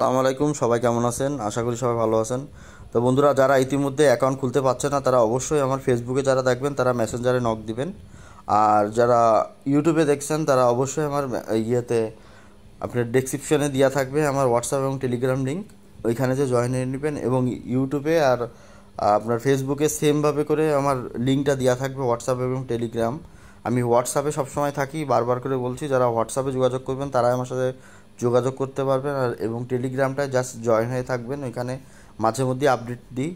আসসালামু আলাইকুম, সবাই কেমন আছেন? আশা করি সবাই ভালো আছেন। তো বন্ধুরা, যারা ইতিমধ্যে অ্যাকাউন্ট খুলতে পারছে না তারা অবশ্যই আমার ফেসবুকে যারা দেখবেন তারা মেসেঞ্জারে নক দিবেন। আর যারা ইউটিউবে দেখছেন তারা অবশ্যই আমার ইয়েতে আপনার ডেসক্রিপশনে দেওয়া থাকবে আমার হোয়াটসঅ্যাপ এবং টেলিগ্রাম লিঙ্ক, ওইখানে যে জয়েন হয়ে নেবেন। এবং ইউটিউবে আর আপনার ফেসবুকে সেমভাবে করে আমার লিঙ্কটা দেওয়া থাকবে, হোয়াটসঅ্যাপ এবং টেলিগ্রাম। আমি হোয়াটসঅ্যাপে সবসময় থাকি, বারবার করে বলছি, যারা হোয়াটসঅ্যাপে যোগাযোগ করবেন তারাই আমার সাথে যোগাযোগ করতে পারবেন। আর এবং টেলিগ্রামটায় জাস্ট জয়েন হয়ে থাকবেন, ওইখানে মাঝে মধ্যে আপডেট দিই।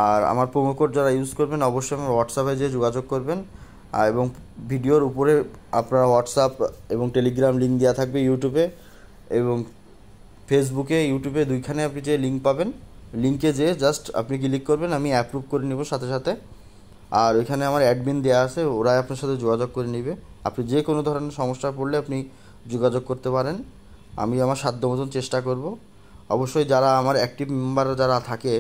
আর আমার প্রোমো কোড যারা ইউজ করবেন অবশ্যই আমার হোয়াটসঅ্যাপে যেয়ে যোগাযোগ করবেন। এবং ভিডিওর উপরে আপনার হোয়াটসঅ্যাপ এবং টেলিগ্রাম লিঙ্ক দেওয়া থাকবে ইউটিউবে এবং ফেসবুকে। ইউটিউবে দুইখানে আপনি যে লিঙ্ক পাবেন, লিঙ্কে যেয়ে জাস্ট আপনি ক্লিক করবেন, আমি অ্যাপ্রুভ করে নেব সাথে সাথে। আর ওইখানে আমার অ্যাডমিন দেওয়া আছে, ওরাই আপনার সাথে যোগাযোগ করে নেবে। আপনি যে কোনো ধরনের সমস্যা পড়লে আপনি যোগাযোগ করতে পারেন, আমি আমার সাধ্য মতন চেষ্টা করব। অবশ্যই যারা আমার অ্যাক্টিভ মেম্বার যারা থাকে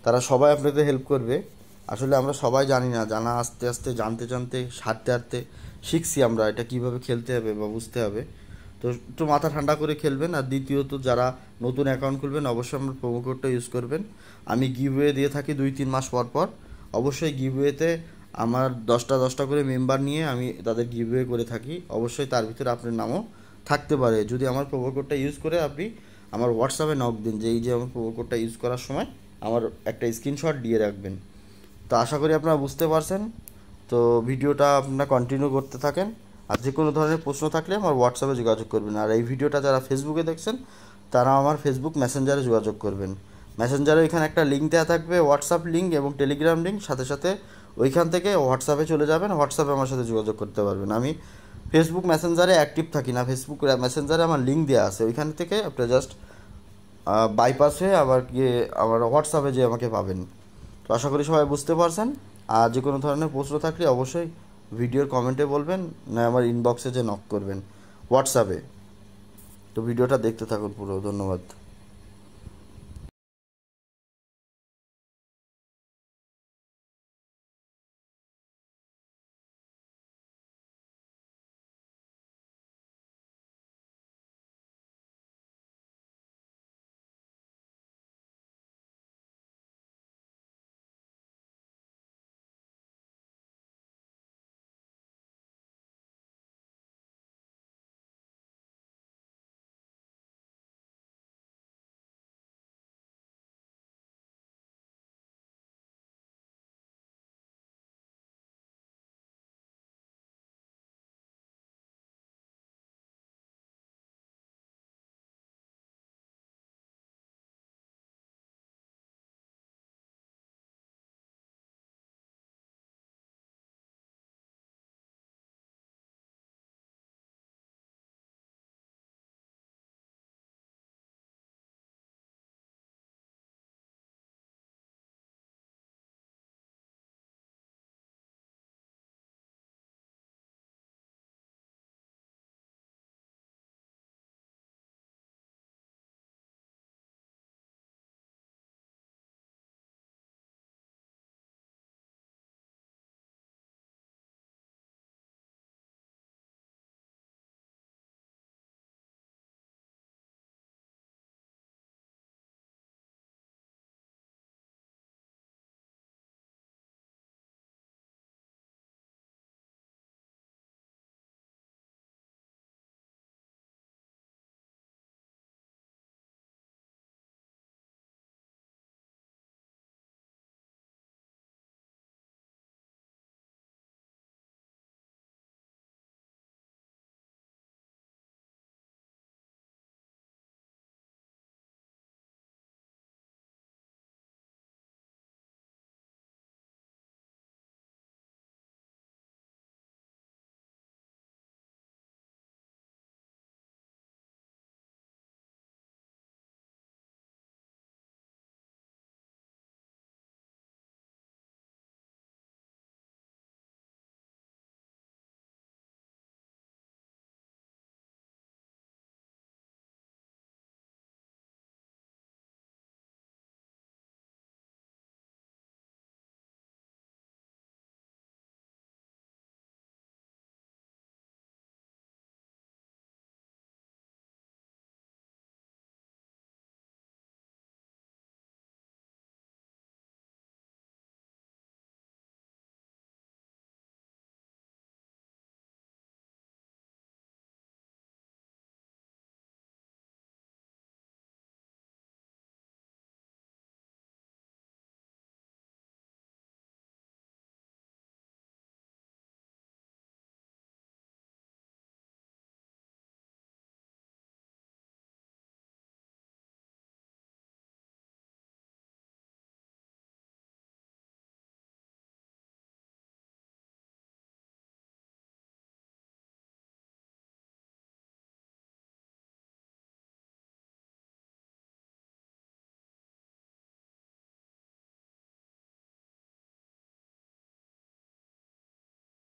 তারা সবাই আপনাদের হেল্প করবে। আসলে আমরা সবাই জানি না, জানা আস্তে আস্তে জানতে জানতে হাঁটতে হাঁটতে শিখছি আমরা এটা কীভাবে খেলতে হবে বা বুঝতে হবে। তো একটু মাথা ঠান্ডা করে খেলবেন। আর দ্বিতীয়ত যারা নতুন অ্যাকাউন্ট খুলবেন অবশ্যই আমার প্রোমো কোডটা ইউজ করবেন। আমি গিভওয়ে দিয়ে থাকি 2-3 মাস পর পর। অবশ্যই গিভওয়েতে আমার 10টা করে মেম্বার নিয়ে আমি তাদের গিভওয়ে করে থাকি। অবশ্যই তার ভিতরে আপনার নামও থাকতে পারে যদি আমার প্রোমো কোডটা ইউজ করে আপনি আমার হোয়াটসঅ্যাপে নক দিন যে এই যে আমার প্রোমো কোডটা ইউজ করার সময় আমার একটা স্ক্রিনশট দিয়ে রাখবেন। তো আশা করি আপনারা বুঝতে পারছেন। তো ভিডিওটা আপনারা কন্টিনিউ করতে থাকেন। আর যে কোনো ধরনের প্রশ্ন থাকলে আমার হোয়াটসঅ্যাপে যোগাযোগ করবেন। আর এই ভিডিওটা যারা ফেসবুকে দেখছেন তারা আমার ফেসবুক মেসেঞ্জারে যোগাযোগ করবেন। মেসেঞ্জারে ওইখানে একটা লিঙ্ক দেওয়া থাকবে, হোয়াটসঅ্যাপ লিঙ্ক এবং টেলিগ্রাম লিঙ্ক। সাথে সাথে ওইখান থেকে হোয়াটসঅ্যাপে চলে যাবেন, হোয়াটসঅ্যাপে আমার সাথে যোগাযোগ করতে পারবেন। আমি ফেসবুক মেসেঞ্জারে অ্যাক্টিভ থাকি না, ফেসবুক মেসেঞ্জারে আমার লিঙ্ক দেওয়া আছে, ওইখান থেকে আপনি জাস্ট বাইপাস হয়ে আবার গিয়ে আমার হোয়াটসঅ্যাপে যে আমাকে পাবেন। তো আশা করি সবাই বুঝতে পারছেন। আর যে কোনো ধরনের প্রশ্ন থাকলে অবশ্যই ভিডিওর কমেন্টে বলবেন, না আমার ইনবক্সে যে নক করবেন হোয়াটসঅ্যাপে। তো ভিডিওটা দেখতে থাকুন পুরো। ধন্যবাদ।